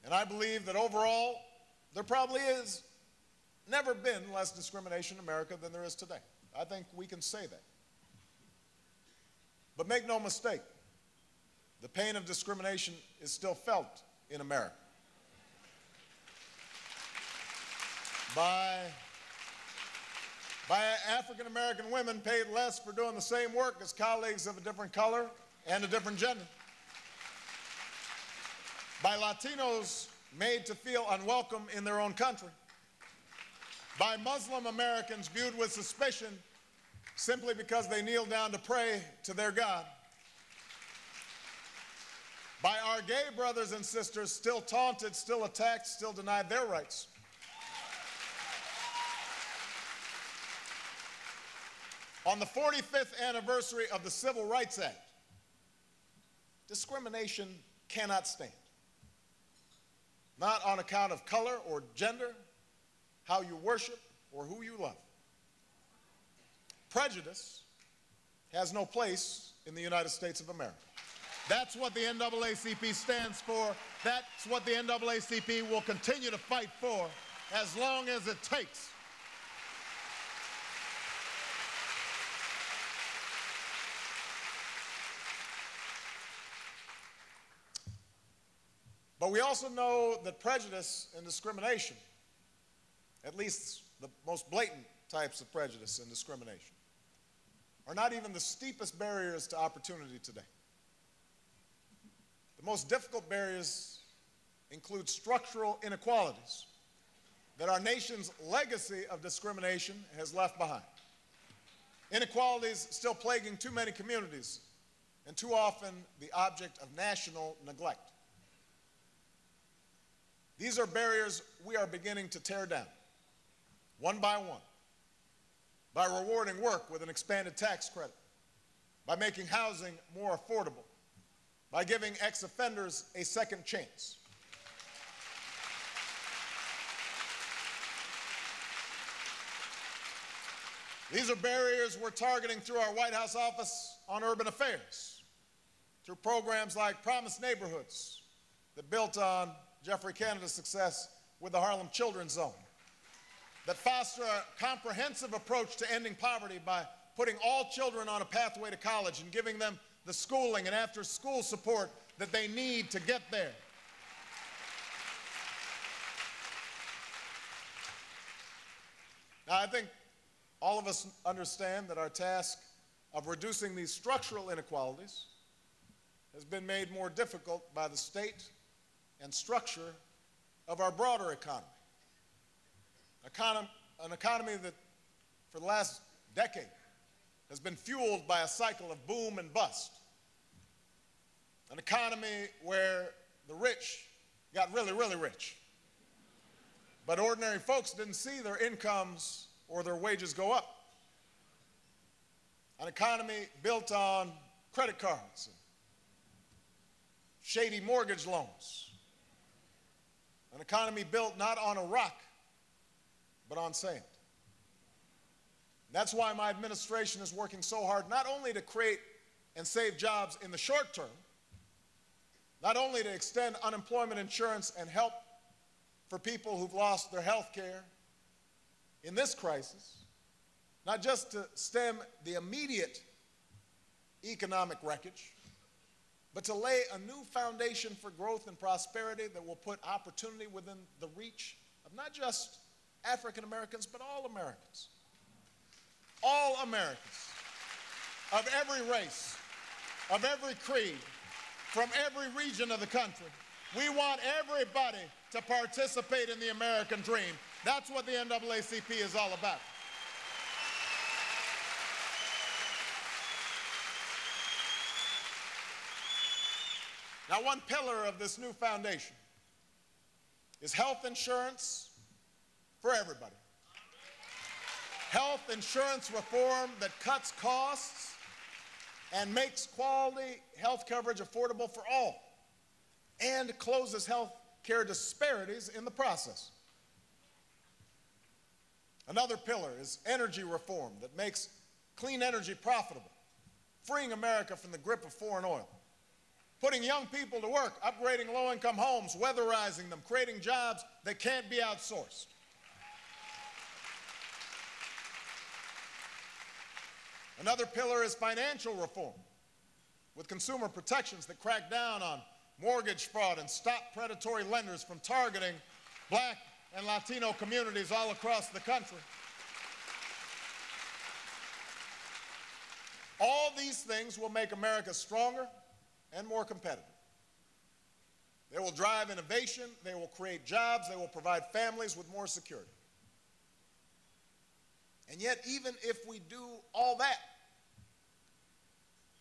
And I believe that overall, there probably is never been less discrimination in America than there is today. I think we can say that. But make no mistake, the pain of discrimination is still felt in America. By African-American women paid less for doing the same work as colleagues of a different color and a different gender. By Latinos made to feel unwelcome in their own country. By Muslim Americans viewed with suspicion simply because they kneel down to pray to their God. By our gay brothers and sisters still taunted, still attacked, still denied their rights. On the 45th anniversary of the Civil Rights Act, discrimination cannot stand. Not on account of color or gender, how you worship, or who you love. Prejudice has no place in the United States of America. That's what the NAACP stands for. That's what the NAACP will continue to fight for as long as it takes. But we also know that prejudice and discrimination, at least the most blatant types of prejudice and discrimination, are not even the steepest barriers to opportunity today. The most difficult barriers include structural inequalities that our nation's legacy of discrimination has left behind. Inequalities still plaguing too many communities and too often the object of national neglect. These are barriers we are beginning to tear down, one, by rewarding work with an expanded tax credit, by making housing more affordable, by giving ex-offenders a second chance. These are barriers we're targeting through our White House Office on Urban Affairs, through programs like Promise Neighborhoods that built on Jeffrey Canada's success with the Harlem Children's Zone, that foster a comprehensive approach to ending poverty by putting all children on a pathway to college and giving them the schooling and after-school support that they need to get there. Now, I think all of us understand that our task of reducing these structural inequalities has been made more difficult by the state and structure of our broader economy. An economy that for the last decade has been fueled by a cycle of boom and bust. An economy where the rich got really, really rich, but ordinary folks didn't see their incomes or their wages go up. An economy built on credit cards and shady mortgage loans. An economy built not on a rock, but on sand. That's why my administration is working so hard not only to create and save jobs in the short term, not only to extend unemployment insurance and help for people who've lost their health care in this crisis, not just to stem the immediate economic wreckage, but to lay a new foundation for growth and prosperity that will put opportunity within the reach of not just African Americans, but all Americans. All Americans, of every race, of every creed, from every region of the country. We want everybody to participate in the American dream. That's what the NAACP is all about. Now, one pillar of this new foundation is health insurance for everybody. Health insurance reform that cuts costs and makes quality health coverage affordable for all and closes health care disparities in the process. Another pillar is energy reform that makes clean energy profitable, freeing America from the grip of foreign oil. putting young people to work, upgrading low-income homes, weatherizing them, creating jobs that can't be outsourced. Another pillar is financial reform, with consumer protections that crack down on mortgage fraud and stop predatory lenders from targeting Black and Latino communities all across the country. All these things will make America stronger and more competitive. They will drive innovation, they will create jobs, they will provide families with more security. And yet, even if we do all that,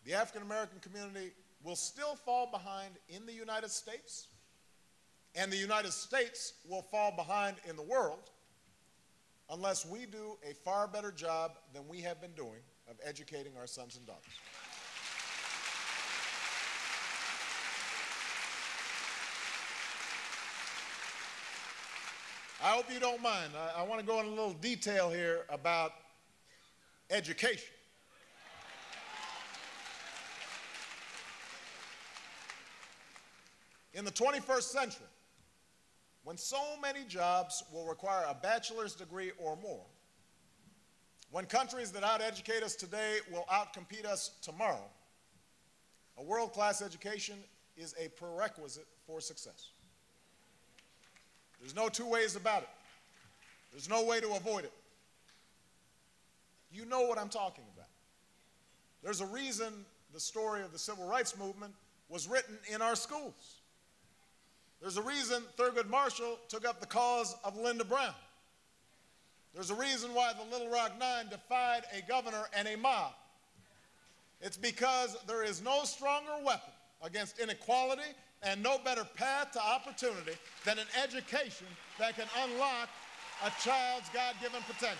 the African American community will still fall behind in the United States, and the United States will fall behind in the world unless we do a far better job than we have been doing of educating our sons and daughters. I hope you don't mind. I want to go into a little detail here about education. In the 21st century, when so many jobs will require a bachelor's degree or more, when countries that out-educate us today will out-compete us tomorrow, a world-class education is a prerequisite for success. There's no two ways about it. There's no way to avoid it. You know what I'm talking about. There's a reason the story of the civil rights movement was written in our schools. There's a reason Thurgood Marshall took up the cause of Linda Brown. There's a reason why the Little Rock Nine defied a governor and a mob. It's because there is no stronger weapon against inequality and no better path to opportunity than an education that can unlock a child's God-given potential.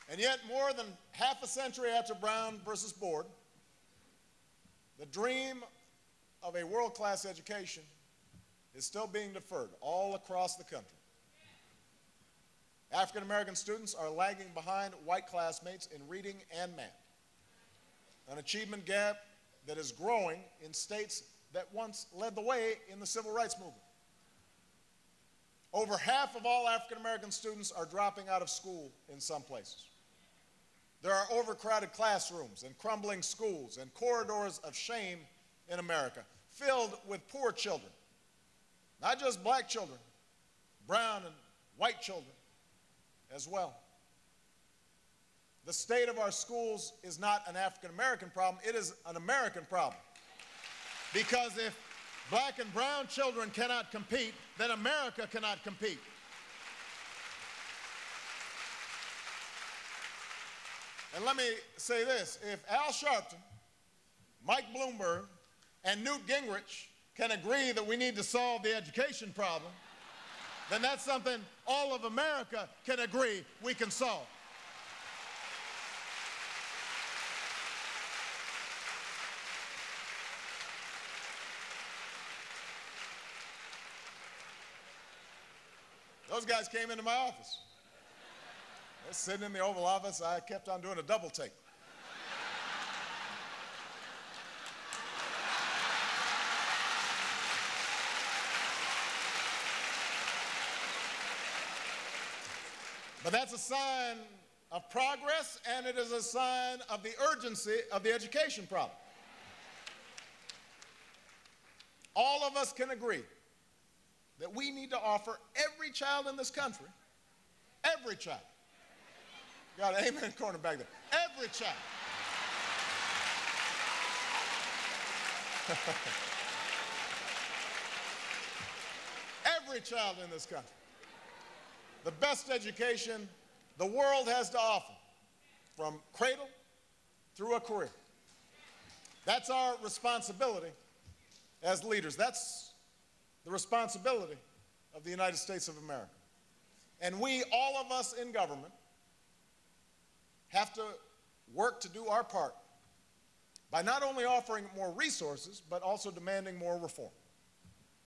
And yet, more than half a century after Brown versus Board, the dream of a world-class education is still being deferred all across the country. African American students are lagging behind white classmates in reading and math, an achievement gap that is growing in states that once led the way in the civil rights movement. Over half of all African American students are dropping out of school in some places. There are overcrowded classrooms and crumbling schools and corridors of shame in America, filled with poor children, not just black children, brown and white children as well. The state of our schools is not an African American problem, it is an American problem. Because if black and brown children cannot compete, then America cannot compete. And let me say this, if Al Sharpton, Mike Bloomberg, and Newt Gingrich can agree that we need to solve the education problem, then that's something all of America can agree we can solve. Those guys came into my office. They're sitting in the Oval Office. I kept on doing a double take. But that's a sign of progress, and it is a sign of the urgency of the education problem. All of us can agree that we need to offer every child in this country, every child, got an amen corner back there, every child, every child in this country, the best education the world has to offer, from cradle through a career. That's our responsibility as leaders. That's the responsibility of the United States of America. And we, all of us in government, have to work to do our part by not only offering more resources, but also demanding more reform.